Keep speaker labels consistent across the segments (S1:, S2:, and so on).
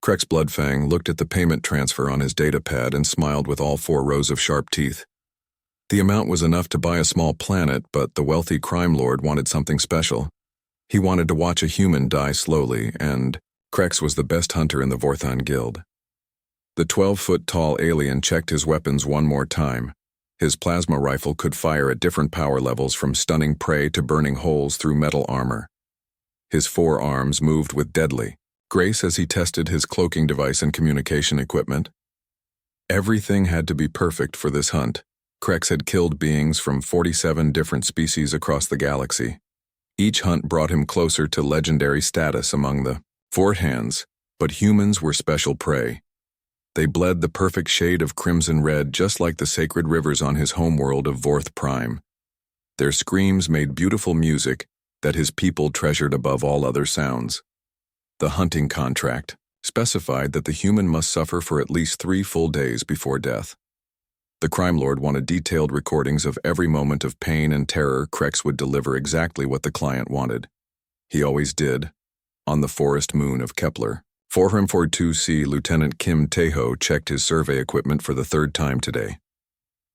S1: Krex Bloodfang looked at the payment transfer on his data pad and smiled with all 4 rows of sharp teeth. The amount was enough to buy a small planet, but the wealthy crime lord wanted something special. He wanted to watch a human die slowly, and Krex was the best hunter in the Vorthon Guild. The 12-foot-tall alien checked his weapons one more time. His plasma rifle could fire at different power levels, from stunning prey to burning holes through metal armor. His 4 arms moved with deadly grace as he tested his cloaking device and communication equipment. Everything had to be perfect for this hunt. Krex had killed beings from 47 different species across the galaxy. Each hunt brought him closer to legendary status among the Vorthans, but humans were special prey. They bled the perfect shade of crimson red, just like the sacred rivers on his homeworld of Vorth Prime. Their screams made beautiful music that his people treasured above all other sounds. The hunting contract specified that the human must suffer for at least 3 full days before death. The crime lord wanted detailed recordings of every moment of pain and terror. Krex would deliver exactly what the client wanted. He always did. On the forest moon of Kepler, 442C Lieutenant Kim Taeho checked his survey equipment for the 3rd time today.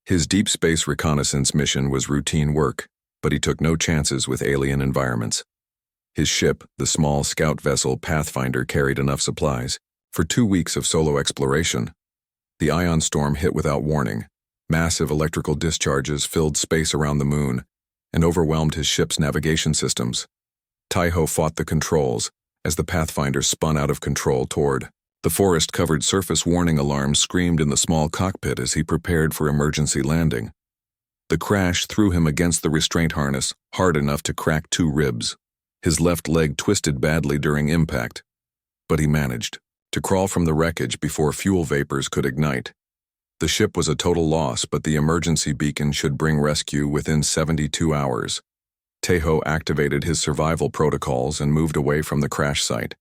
S1: His deep space reconnaissance mission was routine work, but he took no chances with alien environments. His ship, the small scout vessel Pathfinder, carried enough supplies for 2 weeks of solo exploration. The ion storm hit without warning. Massive electrical discharges filled space around the moon and overwhelmed his ship's navigation systems. Taeho fought the controls as the Pathfinder spun out of control toward the forest-covered surface. Warning alarms screamed in the small cockpit as he prepared for emergency landing. The crash threw him against the restraint harness, hard enough to crack 2 ribs. His left leg twisted badly during impact, but he managed to crawl from the wreckage before fuel vapors could ignite. The ship was a total loss, but the emergency beacon should bring rescue within 72 hours. Taeho activated his survival protocols and moved away from the crash site.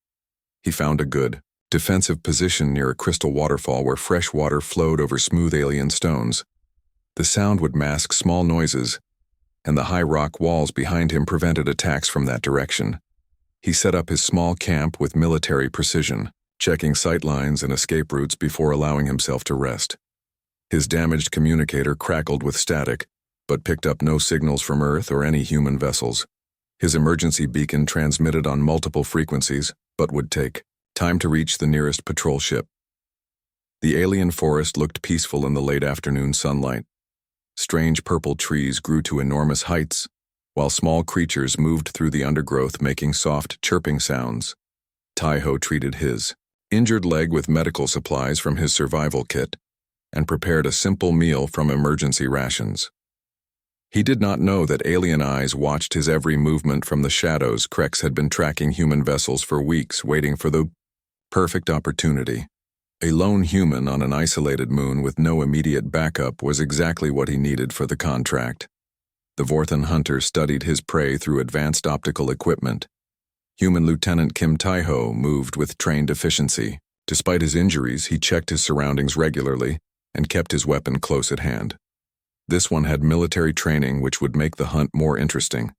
S1: He found a good, defensive position near a crystal waterfall where fresh water flowed over smooth alien stones. The sound would mask small noises, and the high rock walls behind him prevented attacks from that direction. He set up his small camp with military precision, checking sightlines and escape routes before allowing himself to rest. His damaged communicator crackled with static, but picked up no signals from Earth or any human vessels. His emergency beacon transmitted on multiple frequencies, but would take time to reach the nearest patrol ship. The alien forest looked peaceful in the late afternoon sunlight. Strange purple trees grew to enormous heights, while small creatures moved through the undergrowth making soft, chirping sounds. Taeho treated his injured leg with medical supplies from his survival kit and prepared a simple meal from emergency rations. He did not know that alien eyes watched his every movement from the shadows. Krex had been tracking human vessels for weeks, waiting for the perfect opportunity. A lone human on an isolated moon with no immediate backup was exactly what he needed for the contract. The Vorthon hunter studied his prey through advanced optical equipment. Human Lieutenant Kim Taeho moved with trained efficiency. Despite his injuries, he checked his surroundings regularly and kept his weapon close at hand. This one had military training, which would make the hunt more interesting.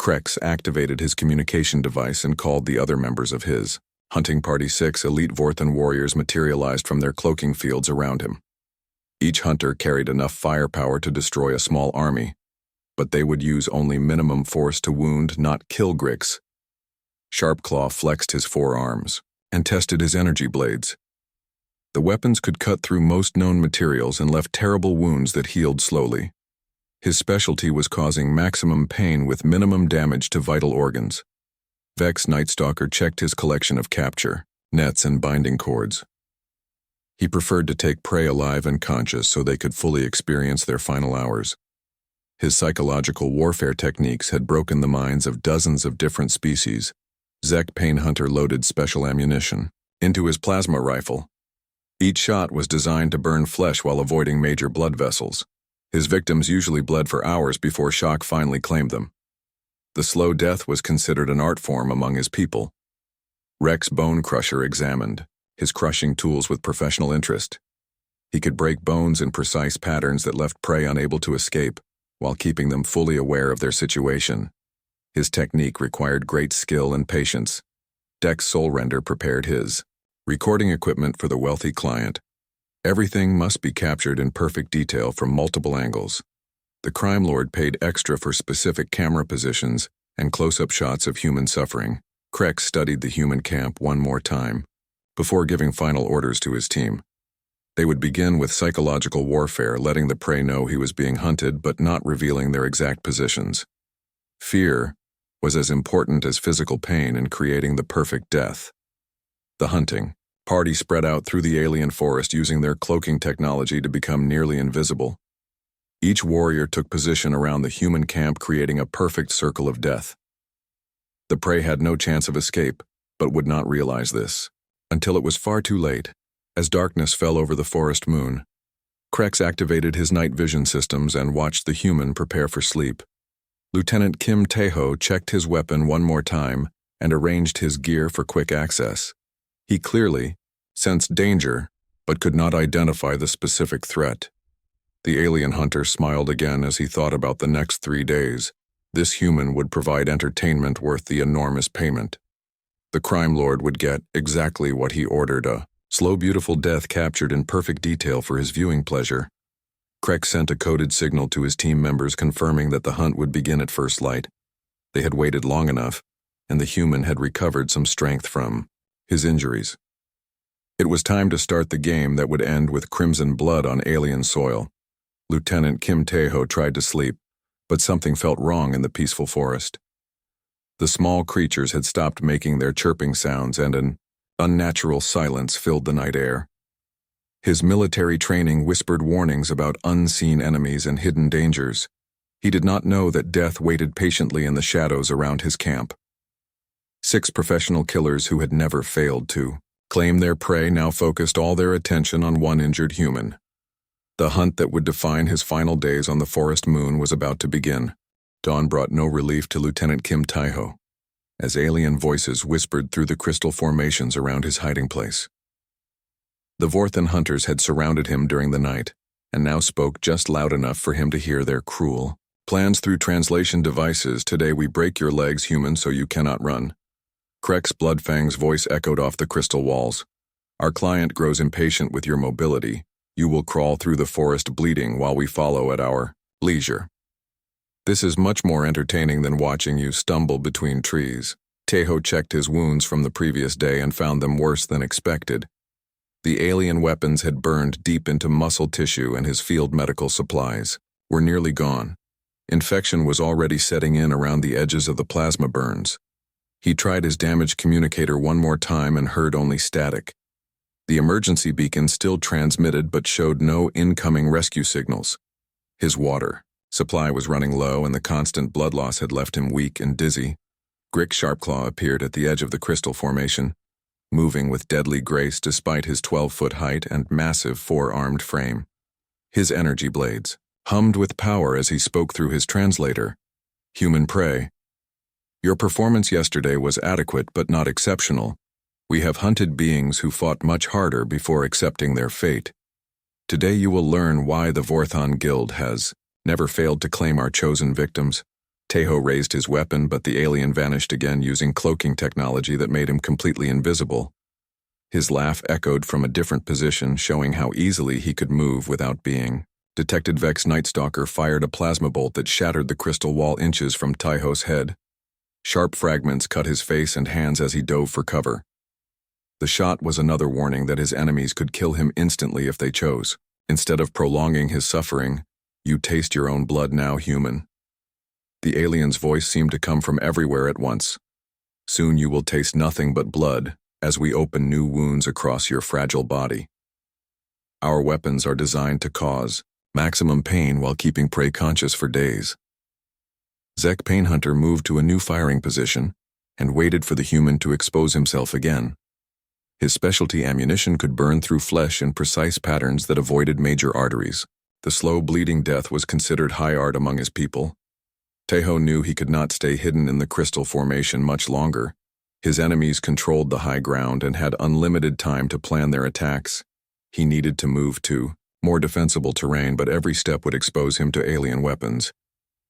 S1: Krex activated his communication device and called the other members of his Hunting Party. 6 elite Vorthon warriors materialized from their cloaking fields around him. Each hunter carried enough firepower to destroy a small army, but they would use only minimum force to wound, not kill Grix. Sharpclaw flexed his 4 arms and tested his energy blades. The weapons could cut through most known materials and left terrible wounds that healed slowly. His specialty was causing maximum pain with minimum damage to vital organs. Vex Nightstalker checked his collection of capture nets and binding cords. He preferred to take prey alive and conscious so they could fully experience their final hours. His psychological warfare techniques had broken the minds of dozens of different species. Zek Painhunter loaded special ammunition into his plasma rifle. Each shot was designed to burn flesh while avoiding major blood vessels. His victims usually bled for hours before shock finally claimed them. The slow death was considered an art form among his people. Rex Bone Crusher examined his crushing tools with professional interest. He could break bones in precise patterns that left prey unable to escape, while keeping them fully aware of their situation. His technique required great skill and patience. Dex Soulrender prepared his Recording equipment for the wealthy client. Everything must be captured in perfect detail from multiple angles. The crime lord paid extra for specific camera positions and close-up shots of human suffering. Krex studied the human camp one more time before giving final orders to his team. They would begin with psychological warfare, letting the prey know he was being hunted but not revealing their exact positions. Fear was as important as physical pain in creating the perfect death. The hunting party spread out through the alien forest using their cloaking technology to become nearly invisible. Each warrior took position around the human camp, creating a perfect circle of death. The prey had no chance of escape, but would not realize this until it was far too late. As darkness fell over the forest moon, Krex activated his night vision systems and watched the human prepare for sleep. Lieutenant Kim Tae-ho checked his weapon one more time and arranged his gear for quick access. He clearly sensed danger, but could not identify the specific threat. The alien hunter smiled again as he thought about the next 3 days. This human would provide entertainment worth the enormous payment. The crime lord would get exactly what he ordered, a slow, beautiful death captured in perfect detail for his viewing pleasure. Krex sent a coded signal to his team members confirming that the hunt would begin at first light. They had waited long enough, and the human had recovered some strength from his injuries. It was time to start the game that would end with crimson blood on alien soil. Lieutenant Kim Tae-ho tried to sleep, but something felt wrong in the peaceful forest. The small creatures had stopped making their chirping sounds, and an unnatural silence filled the night air. His military training whispered warnings about unseen enemies and hidden dangers. He did not know that death waited patiently in the shadows around his camp. 6 professional killers who had never failed to claim their prey now focused all their attention on one injured human. The hunt that would define his final days on the forest moon was about to begin. Dawn brought no relief to Lieutenant Kim Tae-ho, as alien voices whispered through the crystal formations around his hiding place. The Vorthan hunters had surrounded him during the night, and now spoke just loud enough for him to hear their cruel plans through translation devices. "Today we break your legs, human, so you cannot run." Krex Bloodfang's voice echoed off the crystal walls. "Our client grows impatient with your mobility. You will crawl through the forest bleeding while we follow at our leisure. This is much more entertaining than watching you stumble between trees." Tae-ho checked his wounds from the previous day and found them worse than expected. The alien weapons had burned deep into muscle tissue, and his field medical supplies were nearly gone. Infection was already setting in around the edges of the plasma burns. He tried his damaged communicator one more time and heard only static. The emergency beacon still transmitted but showed no incoming rescue signals. His water supply was running low, and the constant blood loss had left him weak and dizzy. Grick Sharpclaw appeared at the edge of the crystal formation, moving with deadly grace despite his 12-foot height and massive 4-armed frame. His energy blades hummed with power as he spoke through his translator. "Human prey. Your performance yesterday was adequate but not exceptional. We have hunted beings who fought much harder before accepting their fate. Today you will learn why the Vorthan Guild has never failed to claim our chosen victims." Tae-ho raised his weapon, but the alien vanished again using cloaking technology that made him completely invisible. His laugh echoed from a different position, showing how easily he could move without being detected. Vex Nightstalker fired a plasma bolt that shattered the crystal wall inches from Tae-ho's head. Sharp fragments cut his face and hands as he dove for cover. The shot was another warning that his enemies could kill him instantly if they chose. Instead of prolonging his suffering, "You taste your own blood now, human." The alien's voice seemed to come from everywhere at once. "Soon you will taste nothing but blood as we open new wounds across your fragile body. Our weapons are designed to cause maximum pain while keeping prey conscious for days." Zek Painhunter moved to a new firing position and waited for the human to expose himself again. His specialty ammunition could burn through flesh in precise patterns that avoided major arteries. The slow bleeding death was considered high art among his people. Tae-ho knew he could not stay hidden in the crystal formation much longer. His enemies controlled the high ground and had unlimited time to plan their attacks. He needed to move to more defensible terrain, but every step would expose him to alien weapons.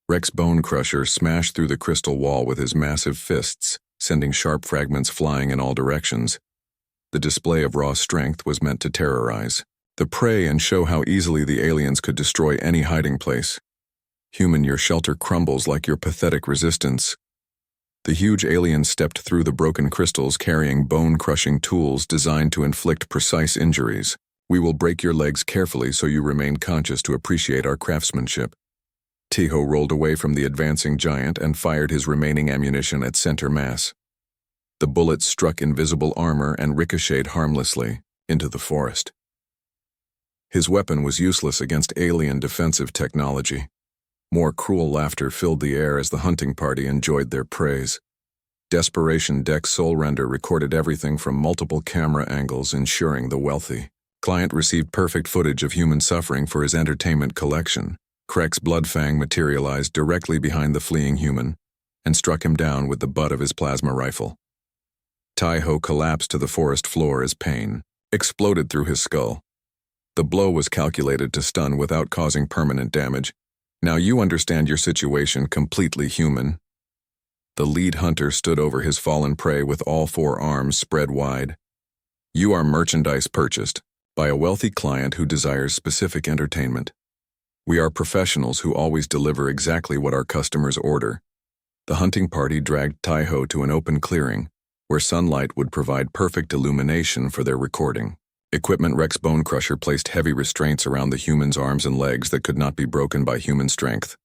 S1: Rex Bone Crusher smashed through the crystal wall with his massive fists, sending sharp fragments flying in all directions. The display of raw strength was meant to terrorize the prey and show how easily the aliens could destroy any hiding place. Human, your shelter crumbles like your pathetic resistance. The huge alien stepped through the broken crystals carrying bone-crushing tools designed to inflict precise injuries. We will break your legs carefully so you remain conscious to appreciate our craftsmanship. Teho rolled away from the advancing giant and fired his remaining ammunition at center mass. The bullets struck invisible armor and ricocheted harmlessly into the forest. His weapon was useless against alien defensive technology. More cruel laughter filled the air as the hunting party enjoyed their praise. Desperation Dex Soulrender recorded everything from multiple camera angles, ensuring the wealthy client received perfect footage of human suffering for his entertainment collection. Kreck's Bloodfang materialized directly behind the fleeing human and struck him down with the butt of his plasma rifle. Taiho collapsed to the forest floor as pain exploded through his skull. The blow was calculated to stun without causing permanent damage. Now you understand your situation completely, human. The lead hunter stood over his fallen prey with all four arms spread wide. You are merchandise purchased by a wealthy client who desires specific entertainment. We are professionals who always deliver exactly what our customers order. The hunting party dragged Taiho to an open clearing, where sunlight would provide perfect illumination for their recording. Equipment Rex Bonecrusher placed heavy restraints around the human's arms and legs that could not be broken by human strength.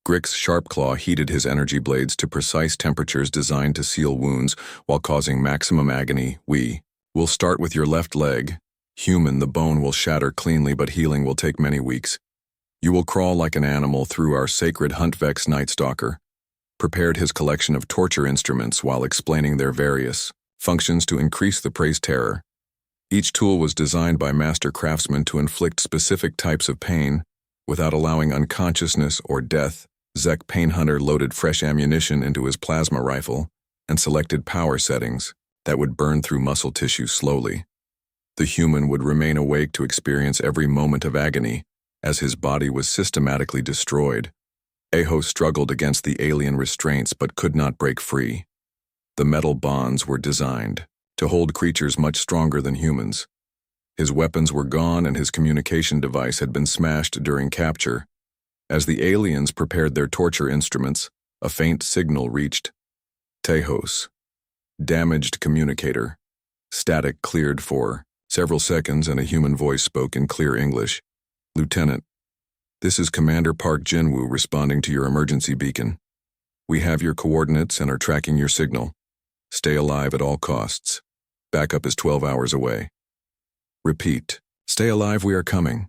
S1: Grix Sharp Claw heated his energy blades to precise temperatures designed to seal wounds while causing maximum agony. We will start with your left leg. Human, the bone will shatter cleanly, but healing will take many weeks. You will crawl like an animal through our sacred Huntvex Night Stalker. Prepared his collection of torture instruments while explaining their various functions to increase the prey's terror. Each tool was designed by master craftsmen to inflict specific types of pain without allowing unconsciousness or death. Zek Painhunter loaded fresh ammunition into his plasma rifle and selected power settings that would burn through muscle tissue slowly. The human would remain awake to experience every moment of agony as his body was systematically destroyed. Aho struggled against the alien restraints but could not break free. The metal bonds were designed to hold creatures much stronger than humans. His weapons were gone and his communication device had been smashed during capture. As the aliens prepared their torture instruments, a faint signal reached Tejos. Damaged communicator. Static cleared for several seconds and a human voice spoke in clear English. Lieutenant, this is Commander Park Jinwoo responding to your emergency beacon. We have your coordinates and are tracking your signal. Stay alive at all costs. Backup is 12 hours away. Repeat. Stay alive, we are coming.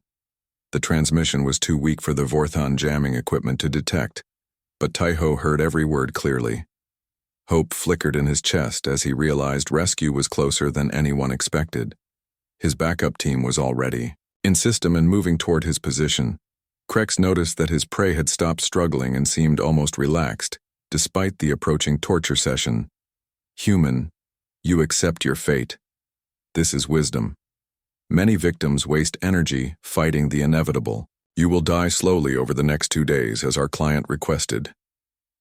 S1: The transmission was too weak for the Vorthon jamming equipment to detect, but Taiho heard every word clearly. Hope flickered in his chest as he realized rescue was closer than anyone expected. His backup team was already in system and moving toward his position. Krex noticed that his prey had stopped struggling and seemed almost relaxed, despite the approaching torture session. Human, you accept your fate. This is wisdom. Many victims waste energy fighting the inevitable. You will die slowly over the next 2 days, as our client requested.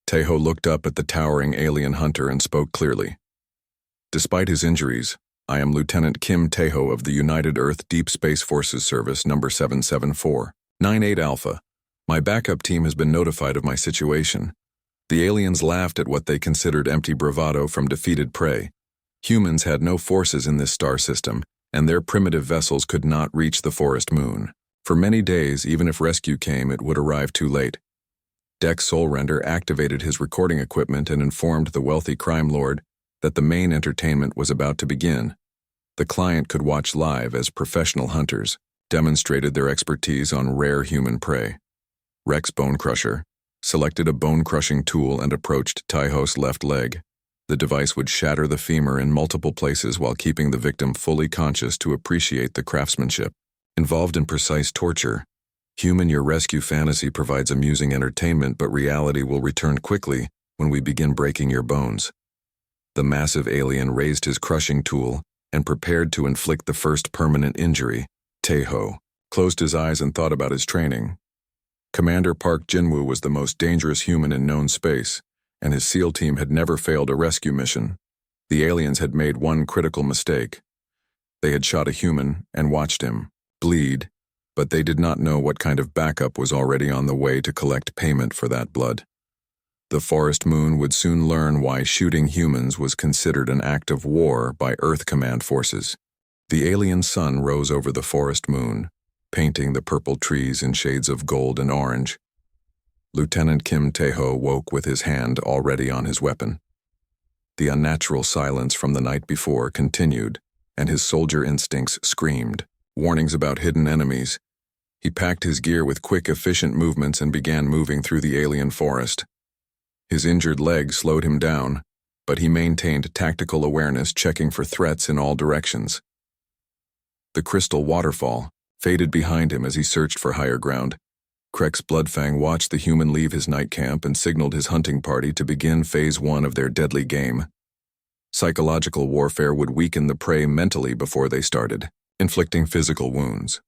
S1: Teho looked up at the towering alien hunter and spoke clearly. Despite his injuries, I am Lieutenant Kim Teho of the United Earth Deep Space Forces Service number 77498 Alpha. My backup team has been notified of my situation. The aliens laughed at what they considered empty bravado from defeated prey. Humans had no forces in this star system, and their primitive vessels could not reach the forest moon. For many days, even if rescue came, it would arrive too late. Dex Soulrender activated his recording equipment and informed the wealthy crime lord that the main entertainment was about to begin. The client could watch live as professional hunters demonstrated their expertise on rare human prey. Rex Bonecrusher selected a bone-crushing tool and approached Taiho's left leg. The device would shatter the femur in multiple places while keeping the victim fully conscious to appreciate the craftsmanship. Involved in precise torture, human, your rescue fantasy provides amusing entertainment, but reality will return quickly when we begin breaking your bones. The massive alien raised his crushing tool and prepared to inflict the first permanent injury. Teho closed his eyes and thought about his training. Commander Park Jinwoo was the most dangerous human in known space, and his SEAL team had never failed a rescue mission. The aliens had made one critical mistake. They had shot a human and watched him bleed, but they did not know what kind of backup was already on the way to collect payment for that blood. The Forest Moon would soon learn why shooting humans was considered an act of war by Earth Command forces. The alien sun rose over the Forest Moon, painting the purple trees in shades of gold and orange. Lieutenant Kim Tae-ho woke with his hand already on his weapon. The unnatural silence from the night before continued, and his soldier instincts screamed, warnings about hidden enemies. He packed his gear with quick, efficient movements and began moving through the alien forest. His injured leg slowed him down, but he maintained tactical awareness, checking for threats in all directions. The crystal waterfall faded behind him as he searched for higher ground. Krek's Bloodfang watched the human leave his night camp and signaled his hunting party to begin Phase 1 of their deadly game. Psychological warfare would weaken the prey mentally before they started, inflicting physical wounds.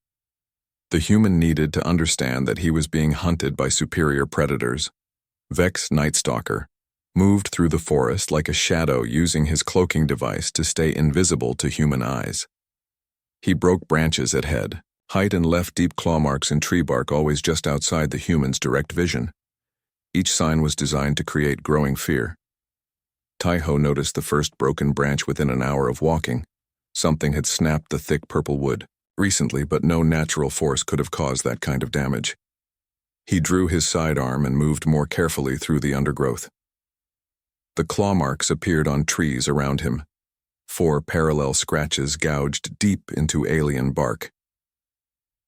S1: The human needed to understand that he was being hunted by superior predators. Vex Nightstalker moved through the forest like a shadow, using his cloaking device to stay invisible to human eyes. He broke branches at head, height, and left deep claw marks in tree bark always just outside the human's direct vision. Each sign was designed to create growing fear. Tae-ho noticed the first broken branch within an hour of walking. Something had snapped the thick purple wood recently, but no natural force could have caused that kind of damage. He drew his sidearm and moved more carefully through the undergrowth. The claw marks appeared on trees around him. 4 parallel scratches gouged deep into alien bark.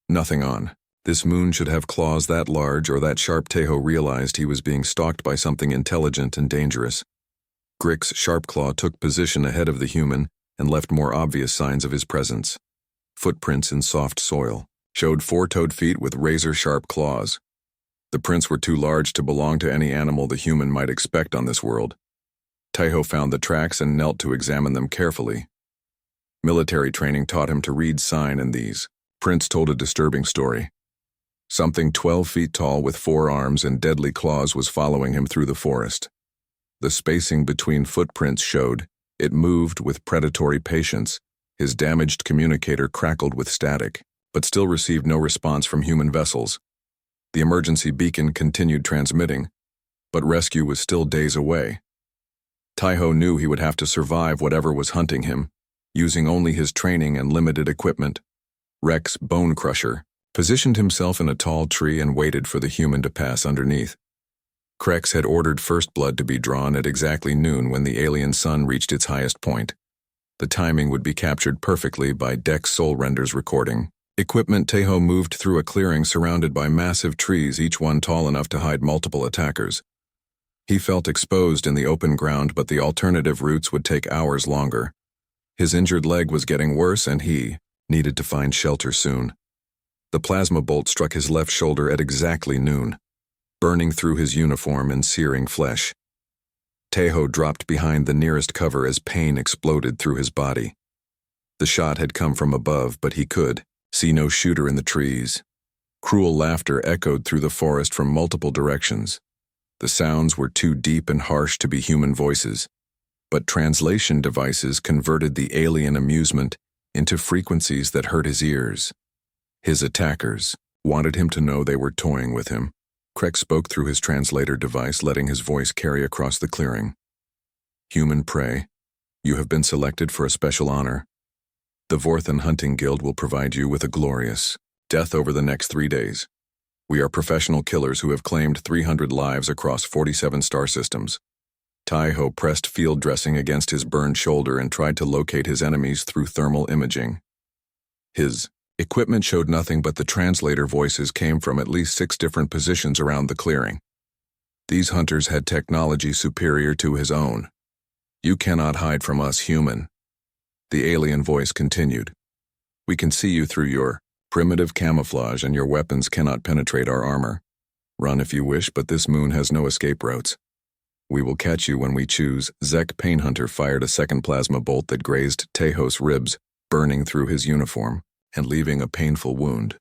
S1: Nothing on. This moon should have claws that large or that sharp. Tae-ho realized he was being stalked by something intelligent and dangerous. Grik's sharp claw took position ahead of the human and left more obvious signs of his presence. Footprints in soft soil showed 4-toed feet with razor-sharp claws. The prints were too large to belong to any animal the human might expect on this world. Tae-ho found the tracks and knelt to examine them carefully. Military training taught him to read sign, and these prints told a disturbing story. Something 12 feet tall with 4 arms and deadly claws was following him through the forest. The spacing between footprints showed it moved with predatory patience. His damaged communicator crackled with static, but still received no response from human vessels. The emergency beacon continued transmitting, but rescue was still days away. Tae-ho knew he would have to survive whatever was hunting him, using only his training and limited equipment. Rex Bone Crusher positioned himself in a tall tree and waited for the human to pass underneath. Krex had ordered first blood to be drawn at exactly noon when the alien sun reached its highest point. The timing would be captured perfectly by Dex Soul Render's recording. Equipment. Tae-ho moved through a clearing surrounded by massive trees, each one tall enough to hide multiple attackers. He felt exposed in the open ground, but the alternative routes would take hours longer. His injured leg was getting worse, and he needed to find shelter soon. The plasma bolt struck his left shoulder at exactly noon, burning through his uniform and searing flesh. Tae-ho dropped behind the nearest cover as pain exploded through his body. The shot had come from above, but he could see no shooter in the trees. Cruel laughter echoed through the forest from multiple directions. The sounds were too deep and harsh to be human voices, but translation devices converted the alien amusement into frequencies that hurt his ears. His attackers wanted him to know they were toying with him. Krex spoke through his translator device, letting his voice carry across the clearing. Human prey, you have been selected for a special honor. The Vorthan Hunting Guild will provide you with a glorious death over the next 3 days. We are professional killers who have claimed 300 lives across 47 star systems. Tae-ho pressed field dressing against his burned shoulder and tried to locate his enemies through thermal imaging. His equipment showed nothing, but the translator voices came from at least 6 different positions around the clearing. These hunters had technology superior to his own. You cannot hide from us, human. The alien voice continued. We can see you through your primitive camouflage, and your weapons cannot penetrate our armor. Run if you wish, but this moon has no escape routes. We will catch you when we choose. Zek Painhunter fired a second plasma bolt that grazed Tae-ho's ribs, burning through his uniform and leaving a painful wound.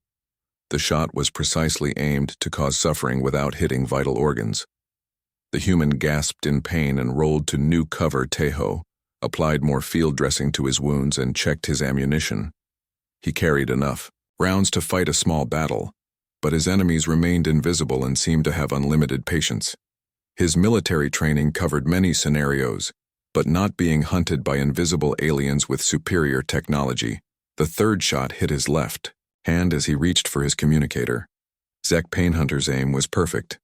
S1: The shot was precisely aimed to cause suffering without hitting vital organs. The human gasped in pain and rolled to new cover. Tae-ho applied more field dressing to his wounds, and checked his ammunition. He carried enough rounds to fight a small battle, but his enemies remained invisible and seemed to have unlimited patience. His military training covered many scenarios, but not being hunted by invisible aliens with superior technology. The third shot hit his left hand as he reached for his communicator. Zek Painhunter's aim was perfect,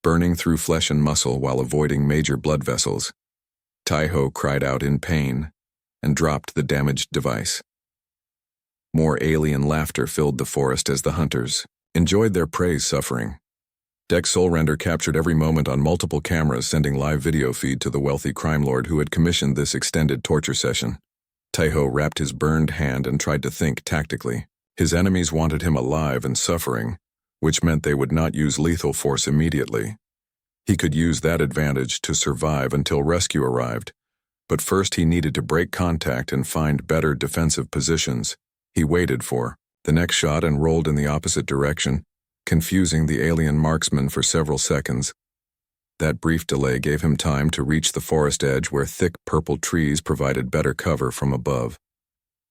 S1: burning through flesh and muscle while avoiding major blood vessels. Taiho cried out in pain and dropped the damaged device. More alien laughter filled the forest as the hunters enjoyed their prey's suffering. Dex Soulrender captured every moment on multiple cameras, sending live video feed to the wealthy crime lord who had commissioned this extended torture session. Taiho wrapped his burned hand and tried to think tactically. His enemies wanted him alive and suffering, which meant they would not use lethal force immediately. He could use that advantage to survive until rescue arrived, but first he needed to break contact and find better defensive positions. He waited for the next shot and rolled in the opposite direction, confusing the alien marksman for several seconds. That brief delay gave him time to reach the forest edge where thick purple trees provided better cover from above.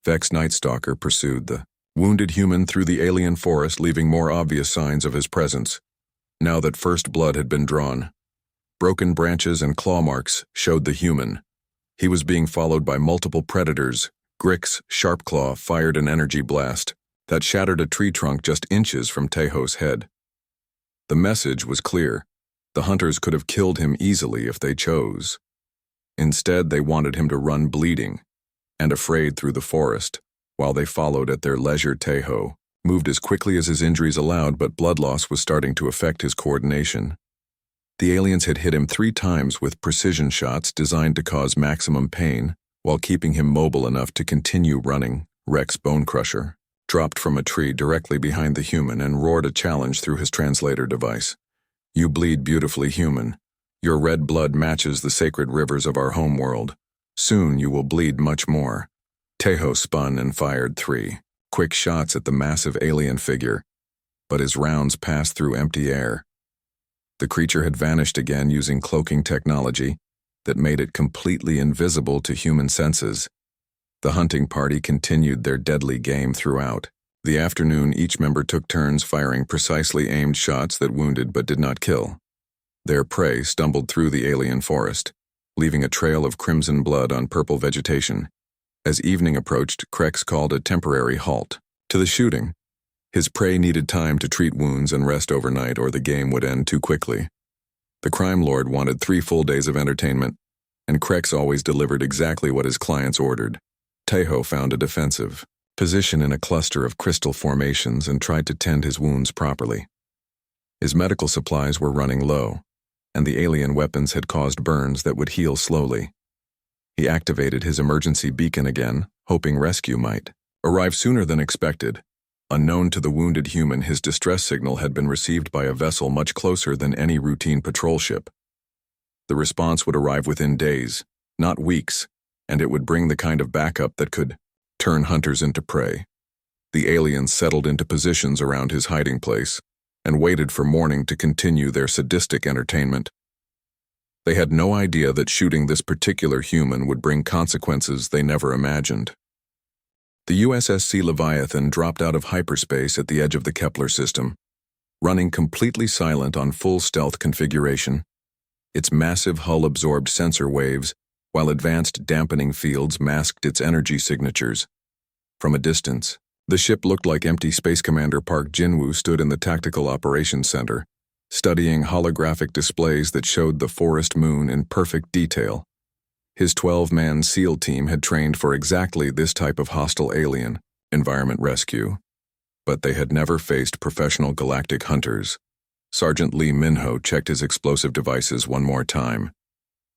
S1: Vex Nightstalker pursued the wounded human through the alien forest, leaving more obvious signs of his presence. Now that first blood had been drawn, broken branches and claw marks showed the human. He was being followed by multiple predators. Grix Sharpclaw fired an energy blast that shattered a tree trunk just inches from Taiho's head. The message was clear. The hunters could have killed him easily if they chose. Instead, they wanted him to run bleeding and afraid through the forest, while they followed at their leisure. Taiho moved as quickly as his injuries allowed, but blood loss was starting to affect his coordination. The aliens had hit him 3 times with precision shots designed to cause maximum pain, while keeping him mobile enough to continue running. Rex Bonecrusher dropped from a tree directly behind the human and roared a challenge through his translator device. "You bleed beautifully, human. Your red blood matches the sacred rivers of our homeworld. Soon you will bleed much more." Taiho spun and fired 3 quick shots at the massive alien figure, but his rounds passed through empty air. The creature had vanished again using cloaking technology that made it completely invisible to human senses. The hunting party continued their deadly game throughout. The afternoon, each member took turns firing precisely aimed shots that wounded but did not kill. Their prey stumbled through the alien forest, leaving a trail of crimson blood on purple vegetation. As evening approached, Krex called a temporary halt to the shooting. His prey needed time to treat wounds and rest overnight, or the game would end too quickly. The crime lord wanted 3 full days of entertainment, and Krex always delivered exactly what his clients ordered. Taiho found a defensive position in a cluster of crystal formations and tried to tend his wounds properly. His medical supplies were running low, and the alien weapons had caused burns that would heal slowly. He activated his emergency beacon again, hoping rescue might arrive sooner than expected. Unknown to the wounded human, his distress signal had been received by a vessel much closer than any routine patrol ship. The response would arrive within days, not weeks, and it would bring the kind of backup that could turn hunters into prey. The aliens settled into positions around his hiding place and waited for morning to continue their sadistic entertainment. They had no idea that shooting this particular human would bring consequences they never imagined. The USSC Leviathan dropped out of hyperspace at the edge of the Kepler system, running completely silent on full stealth configuration. Its massive hull absorbed sensor waves, while advanced dampening fields masked its energy signatures. From a distance, the ship looked like empty Space Commander Park Jinwoo stood in the Tactical Operations Center, studying holographic displays that showed the forest moon in perfect detail. His 12-man SEAL team had trained for exactly this type of hostile alien environment rescue, but they had never faced professional galactic hunters. Sergeant Lee Minho checked his explosive devices one more time.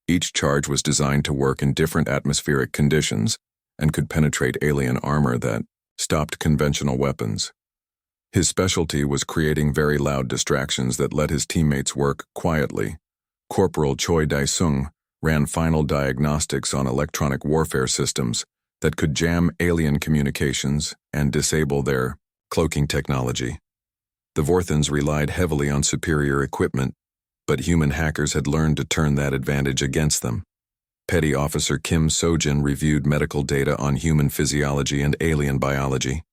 S1: Each charge was designed to work in different atmospheric conditions and could penetrate alien armor that stopped conventional weapons. His specialty was creating very loud distractions that let his teammates work quietly. Corporal Choi Dae-sung ran final diagnostics on electronic warfare systems that could jam alien communications and disable their cloaking technology. The Vorthans relied heavily on superior equipment, but human hackers had learned to turn that advantage against them. Petty Officer Kim Sojin reviewed medical data on human physiology and alien biology.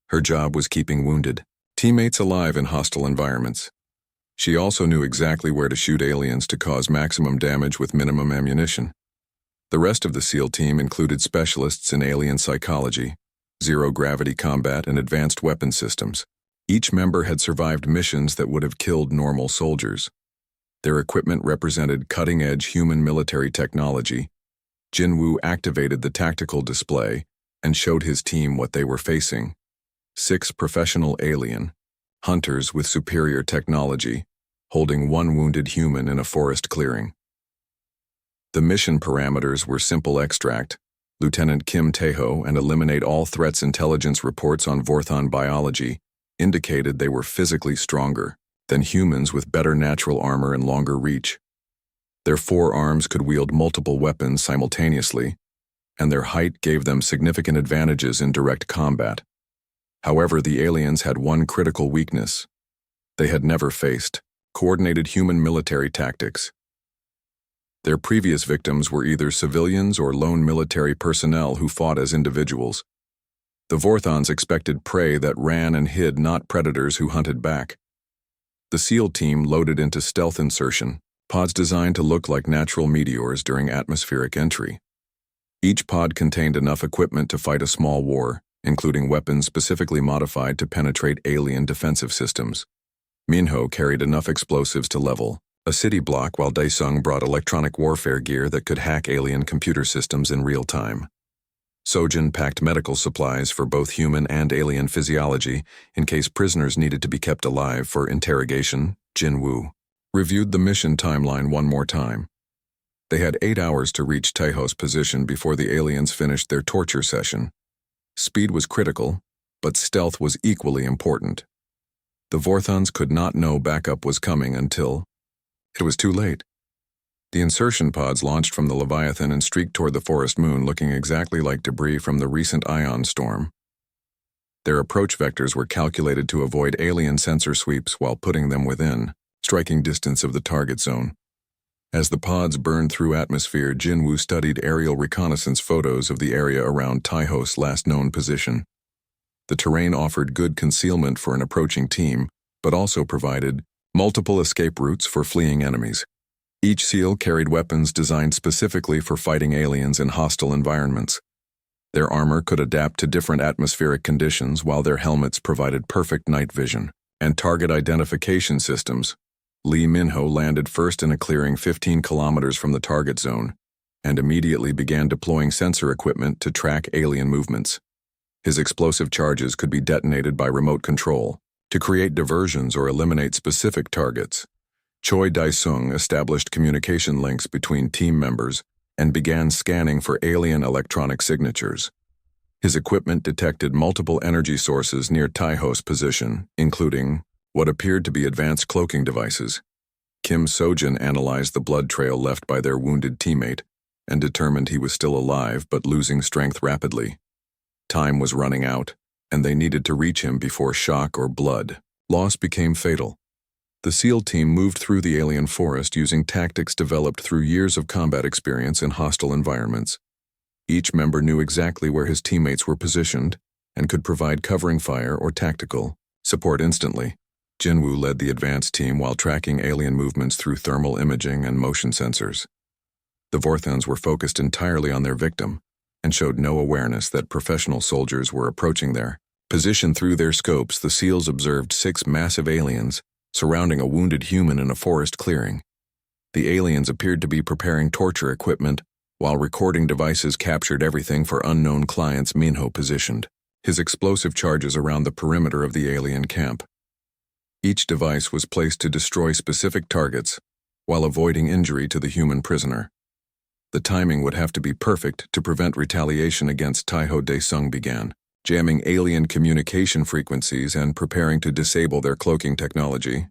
S1: Her job was keeping wounded teammates alive in hostile environments. She also knew exactly where to shoot aliens to cause maximum damage with minimum ammunition. The rest of the SEAL team included specialists in alien psychology, zero-gravity combat, and advanced weapon systems. Each member had survived missions that would have killed normal soldiers. Their equipment represented cutting-edge human military technology. Jinwoo activated the tactical display and showed his team what they were facing. 6 professional alien hunters with superior technology, holding 1 wounded human in a forest clearing. The mission parameters were simple: extract Lieutenant Kim Tae-ho and eliminate all threats. Intelligence reports on Vorthon biology indicated they were physically stronger than humans with better natural armor and longer reach. Their 4 arms could wield multiple weapons simultaneously, and their height gave them significant advantages in direct combat. However, the aliens had one critical weakness. They had never faced coordinated human military tactics. Their previous victims were either civilians or lone military personnel who fought as individuals. The Vorthons expected prey that ran and hid, not predators who hunted back. The SEAL team loaded into stealth insertion pods designed to look like natural meteors during atmospheric entry. Each pod contained enough equipment to fight a small war, including weapons specifically modified to penetrate alien defensive systems. Minho carried enough explosives to level a city block, while Daesung brought electronic warfare gear that could hack alien computer systems in real time. Sojin packed medical supplies for both human and alien physiology in case prisoners needed to be kept alive for interrogation. Jinwoo reviewed the mission timeline one more time. They had 8 hours to reach Taeho's position before the aliens finished their torture session. Speed was critical, but stealth was equally important. The Vorthons could not know backup was coming until it was too late. The insertion pods launched from the Leviathan and streaked toward the forest moon, looking exactly like debris from the recent ion storm. Their approach vectors were calculated to avoid alien sensor sweeps while putting them within striking distance of the target zone. As the pods burned through atmosphere, Jinwoo studied aerial reconnaissance photos of the area around Taeho's last known position. The terrain offered good concealment for an approaching team, but also provided multiple escape routes for fleeing enemies. Each SEAL carried weapons designed specifically for fighting aliens in hostile environments. Their armor could adapt to different atmospheric conditions, while their helmets provided perfect night vision and target identification systems. Lee Minho landed first in a clearing 15 kilometers from the target zone and immediately began deploying sensor equipment to track alien movements. His explosive charges could be detonated by remote control to create diversions or eliminate specific targets. Choi Daesung established communication links between team members and began scanning for alien electronic signatures. His equipment detected multiple energy sources near Taeho's position, including what appeared to be advanced cloaking devices. Kim Sojin analyzed the blood trail left by their wounded teammate and determined he was still alive but losing strength rapidly. Time was running out, and they needed to reach him before shock or blood loss became fatal. The SEAL team moved through the alien forest using tactics developed through years of combat experience in hostile environments. Each member knew exactly where his teammates were positioned and could provide covering fire or tactical support instantly. Jinwoo led the advanced team while tracking alien movements through thermal imaging and motion sensors. The Vorthons were focused entirely on their victim and showed no awareness that professional soldiers were approaching their position. Through their scopes, the SEALs observed 6 massive aliens surrounding a wounded human in a forest clearing. The aliens appeared to be preparing torture equipment, while recording devices captured everything for unknown clients. Minho positioned his explosive charges around the perimeter of the alien camp. Each device was placed to destroy specific targets while avoiding injury to the human prisoner. The timing would have to be perfect to prevent retaliation against Taeho. Daesung began jamming alien communication frequencies and preparing to disable their cloaking technology.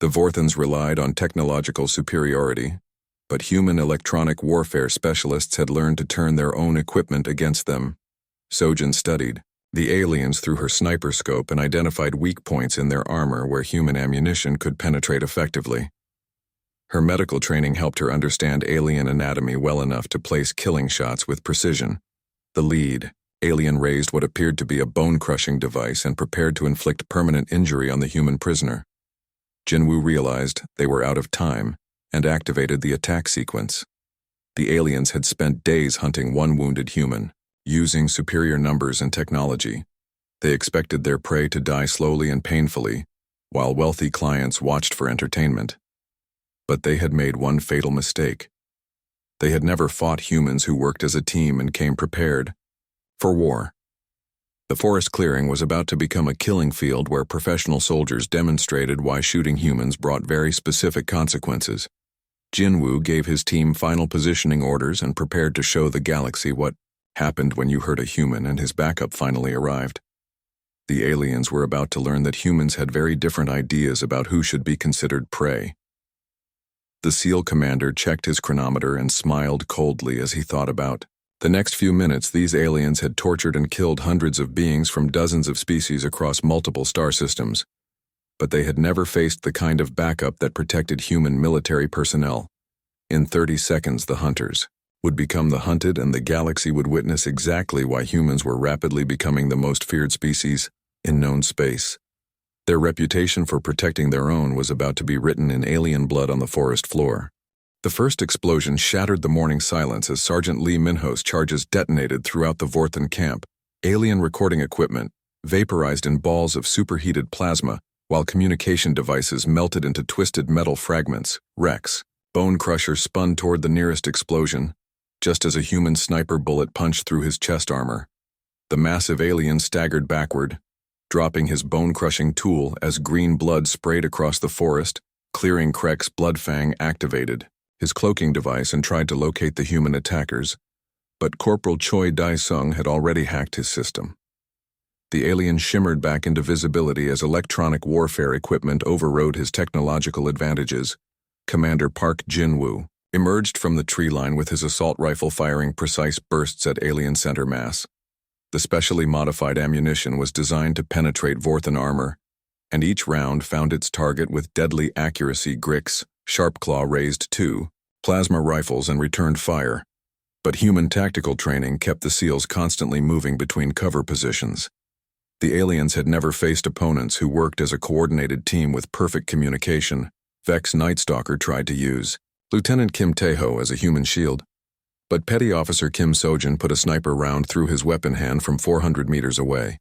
S1: The Vorthons relied on technological superiority, but human electronic warfare specialists had learned to turn their own equipment against them. Sojin studied the aliens through her sniper scope and identified weak points in their armor where human ammunition could penetrate effectively. Her medical training helped her understand alien anatomy well enough to place killing shots with precision. The lead, alien, raised what appeared to be a bone-crushing device and prepared to inflict permanent injury on the human prisoner. Jinwoo realized they were out of time and activated the attack sequence. The aliens had spent days hunting one wounded human, using superior numbers and technology. They expected their prey to die slowly and painfully, while wealthy clients watched for entertainment. But they had made one fatal mistake. They had never fought humans who worked as a team and came prepared for war. The forest clearing was about to become a killing field where professional soldiers demonstrated why shooting humans brought very specific consequences. Jinwoo gave his team final positioning orders and prepared to show the galaxy what happened when you hurt a human, and his backup finally arrived. The aliens were about to learn that humans had very different ideas about who should be considered prey. The SEAL commander checked his chronometer and smiled coldly as he thought about the next few minutes. These aliens had tortured and killed hundreds of beings from dozens of species across multiple star systems, but they had never faced the kind of backup that protected human military personnel. In 30 seconds, the hunters would become the hunted, and the galaxy would witness exactly why humans were rapidly becoming the most feared species in known space. Their reputation for protecting their own was about to be written in alien blood on the forest floor. The first explosion shattered the morning silence as Sergeant Lee Minho's charges detonated throughout the Vorthan camp. Alien recording equipment vaporized in balls of superheated plasma, while communication devices melted into twisted metal fragments. Rex, Bone Crusher, spun toward the nearest explosion, just as a human sniper bullet punched through his chest armor. The massive alien staggered backward, dropping his bone-crushing tool as green blood sprayed across the forest. Clearing Krek's Bloodfang activated his cloaking device and tried to locate the human attackers, but Corporal Choi Dae-sung had already hacked his system. The alien shimmered back into visibility as electronic warfare equipment overrode his technological advantages. Commander Park Jinwoo emerged from the tree line with his assault rifle firing precise bursts at alien center mass. The specially modified ammunition was designed to penetrate Vorthan armor, and each round found its target with deadly accuracy. Grix, Sharpclaw raised 2 plasma rifles and returned fire, but human tactical training kept the SEALs constantly moving between cover positions. The aliens had never faced opponents who worked as a coordinated team with perfect communication. Vex Nightstalker tried to use Lieutenant Kim Tae-ho as a human shield, but Petty Officer Kim Sojin put a sniper round through his weapon hand from 400 meters away.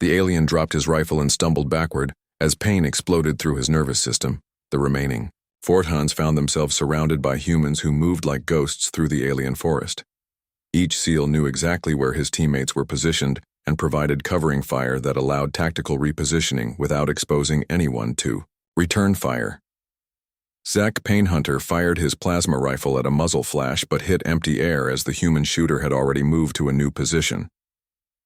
S1: The alien dropped his rifle and stumbled backward as pain exploded through his nervous system. The remaining Vorthans found themselves surrounded by humans who moved like ghosts through the alien forest. Each SEAL knew exactly where his teammates were positioned and provided covering fire that allowed tactical repositioning without exposing anyone to return fire. Zack Painhunter fired his plasma rifle at a muzzle flash but hit empty air as the human shooter had already moved to a new position.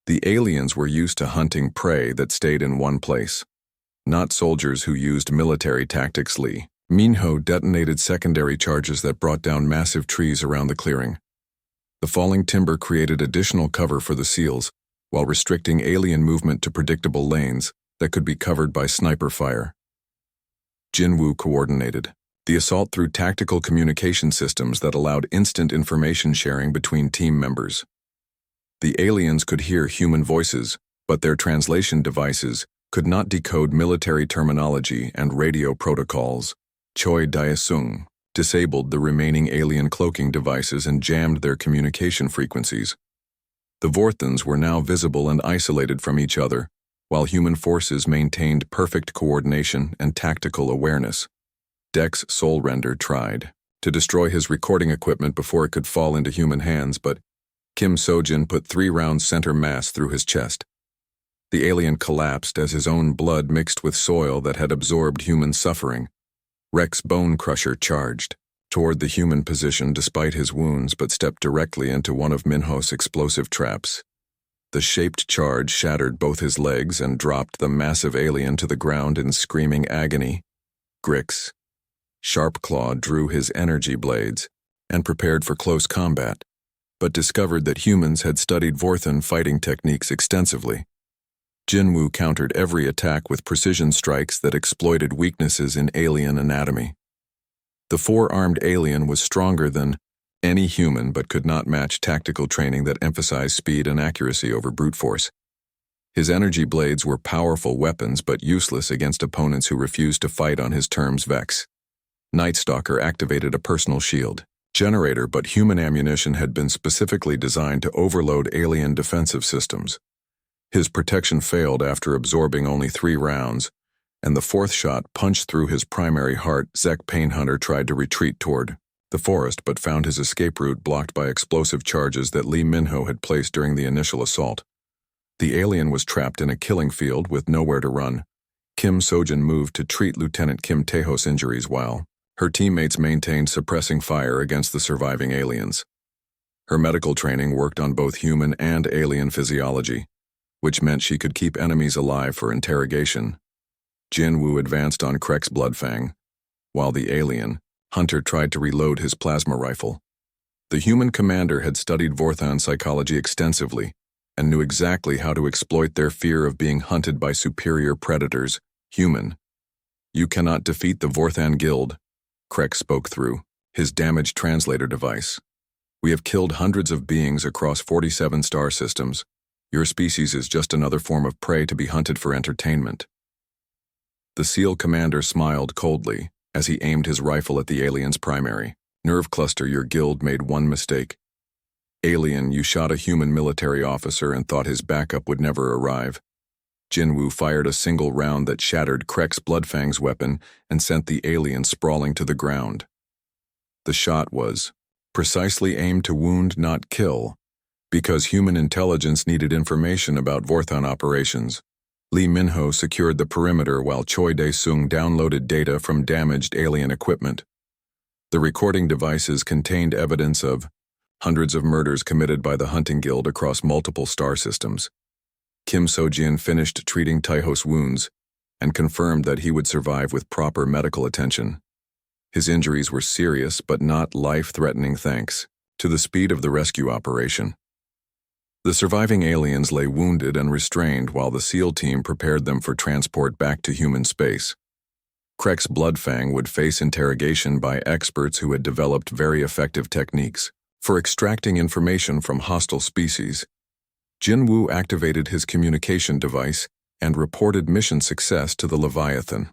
S1: The aliens were used to hunting prey that stayed in one place, not soldiers who used military tactics. Lee Minho detonated secondary charges that brought down massive trees around the clearing. The falling timber created additional cover for the SEALs, while restricting alien movement to predictable lanes that could be covered by sniper fire. Jinwoo coordinated the assault through tactical communication systems that allowed instant information sharing between team members. The aliens could hear human voices, but their translation devices could not decode military terminology and radio protocols. Choi Dae-sung disabled the remaining alien cloaking devices and jammed their communication frequencies. The Vorthans were now visible and isolated from each other, while human forces maintained perfect coordination and tactical awareness. Dex Soulrender tried to destroy his recording equipment before it could fall into human hands, but Kim Sojin put 3 rounds center mass through his chest. The alien collapsed as his own blood mixed with soil that had absorbed human suffering. Rex Bone Crusher charged toward the human position despite his wounds, but stepped directly into one of Minho's explosive traps. The shaped charge shattered both his legs and dropped the massive alien to the ground in screaming agony. Grix, Sharpclaw, drew his energy blades and prepared for close combat, but discovered that humans had studied Vorthan fighting techniques extensively. Jinwoo countered every attack with precision strikes that exploited weaknesses in alien anatomy. The four-armed alien was stronger than any human but could not match tactical training that emphasized speed and accuracy over brute force. His energy blades were powerful weapons but useless against opponents who refused to fight on his terms. Vex. Night Stalker activated a personal shield generator, but human ammunition had been specifically designed to overload alien defensive systems. His protection failed after absorbing only 3 rounds, and the 4th shot punched through his primary heart. Zek Painhunter tried to retreat toward the forest but found his escape route blocked by explosive charges that Lee Minho had placed during the initial assault. The alien was trapped in a killing field with nowhere to run. Kim Sojin moved to treat Lieutenant Kim Taeho's injuries while her teammates maintained suppressing fire against the surviving aliens. Her medical training worked on both human and alien physiology, which meant she could keep enemies alive for interrogation. Jin Woo advanced on Krek's Bloodfang, while the alien, Hunter, tried to reload his plasma rifle. The human commander had studied Vorthon psychology extensively and knew exactly how to exploit their fear of being hunted by superior predators. Human. You cannot defeat the Vorthon Guild, Krek spoke through his damaged translator device. We have killed hundreds of beings across 47 star systems. Your species is just another form of prey to be hunted for entertainment. The SEAL commander smiled coldly as he aimed his rifle at the alien's primary nerve cluster. Your guild made one mistake. Alien, you shot a human military officer and thought his backup would never arrive. Jinwoo fired a single round that shattered Krek's Bloodfang's weapon and sent the alien sprawling to the ground. The shot was precisely aimed to wound, not kill, because human intelligence needed information about Vorthon operations. Lee Minho secured the perimeter while Choi Dae-sung downloaded data from damaged alien equipment. The recording devices contained evidence of hundreds of murders committed by the Hunting Guild across multiple star systems. Kim So-jin finished treating Taeho's wounds and confirmed that he would survive with proper medical attention. His injuries were serious but not life-threatening thanks to the speed of the rescue operation. The surviving aliens lay wounded and restrained while the SEAL team prepared them for transport back to human space. Krek's Bloodfang would face interrogation by experts who had developed very effective techniques for extracting information from hostile species. Jinwoo activated his communication device and reported mission success to the Leviathan.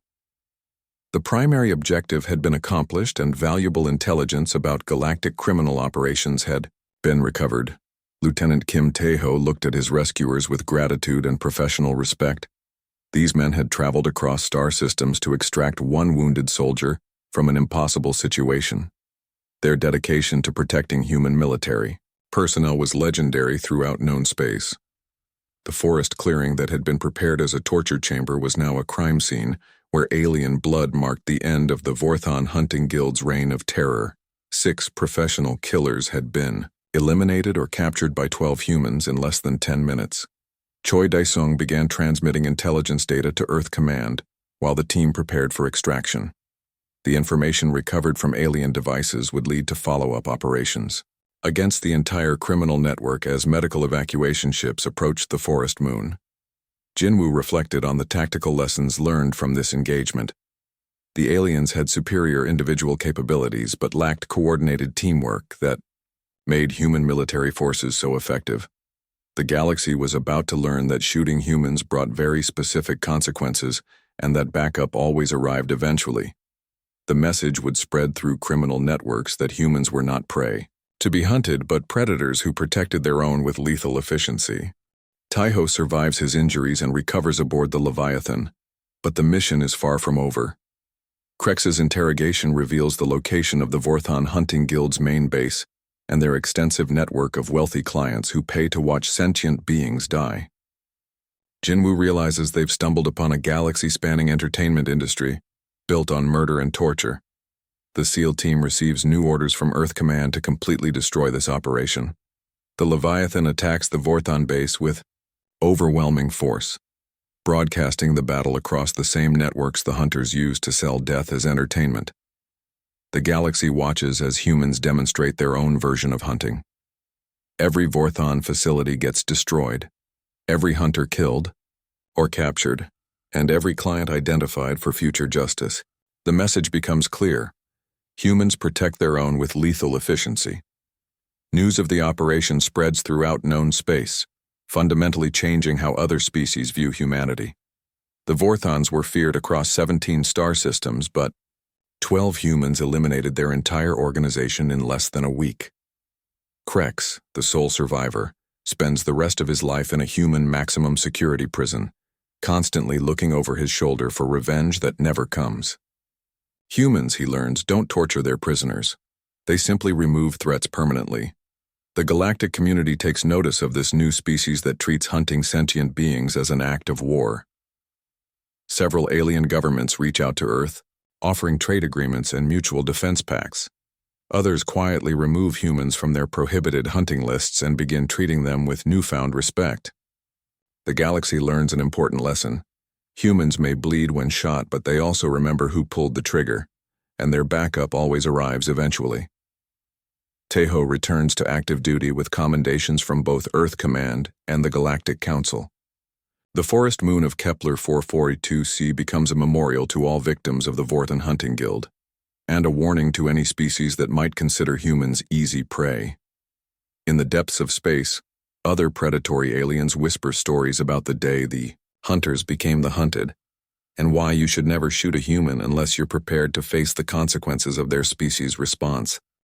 S1: The primary objective had been accomplished and valuable intelligence about galactic criminal operations had been recovered. Lieutenant Kim Taeho looked at his rescuers with gratitude and professional respect. These men had traveled across star systems to extract one wounded soldier from an impossible situation. Their dedication to protecting human military personnel was legendary throughout known space. The forest clearing that had been prepared as a torture chamber was now a crime scene where alien blood marked the end of the Vorthon Hunting Guild's reign of terror. 6 professional killers had been eliminated or captured by 12 humans in less than 10 minutes. Choi Dae-sung began transmitting intelligence data to Earth Command while the team prepared for extraction. The information recovered from alien devices would lead to follow-up operations against the entire criminal network as medical evacuation ships approached the forest moon. Jinwoo reflected on the tactical lessons learned from this engagement. The aliens had superior individual capabilities but lacked coordinated teamwork that made human military forces so effective. The galaxy was about to learn that shooting humans brought very specific consequences and that backup always arrived eventually. The message would spread through criminal networks that humans were not prey to be hunted but predators who protected their own with lethal efficiency. Taeho survives his injuries and recovers aboard the Leviathan, but the mission is far from over. Krex's interrogation reveals the location of the Vorthon Hunting Guild's main base and their extensive network of wealthy clients who pay to watch sentient beings die. Jinwoo realizes they've stumbled upon a galaxy-spanning entertainment industry built on murder and torture. The SEAL team receives new orders from Earth Command to completely destroy this operation. The Leviathan attacks the Vorthon base with overwhelming force, broadcasting the battle across the same networks the hunters use to sell death as entertainment. The galaxy watches as humans demonstrate their own version of hunting. Every Vorthon facility gets destroyed, every hunter killed or captured, and every client identified for future justice. The message becomes clear. Humans protect their own with lethal efficiency. News of the operation spreads throughout known space, fundamentally changing how other species view humanity. The Vorthons were feared across 17 star systems, but 12 humans eliminated their entire organization in less than a week. Krex, the sole survivor, spends the rest of his life in a human maximum security prison, constantly looking over his shoulder for revenge that never comes. Humans, he learns, don't torture their prisoners. They simply remove threats permanently. The Galactic community takes notice of this new species that treats hunting sentient beings as an act of war. Several alien governments reach out to Earth, offering trade agreements and mutual defense pacts. Others quietly remove humans from their prohibited hunting lists and begin treating them with newfound respect. The galaxy learns an important lesson. Humans may bleed when shot, but they also remember who pulled the trigger, and their backup always arrives eventually. Tejo returns to active duty with commendations from both Earth Command and the Galactic Council. The forest moon of Kepler 442c becomes a memorial to all victims of the Vorthon Hunting Guild, and a warning to any species that might consider humans easy prey. In the depths of space, other predatory aliens whisper stories about the day the hunters became the hunted, and why you should never shoot a human unless you're prepared to face the consequences of their species' response.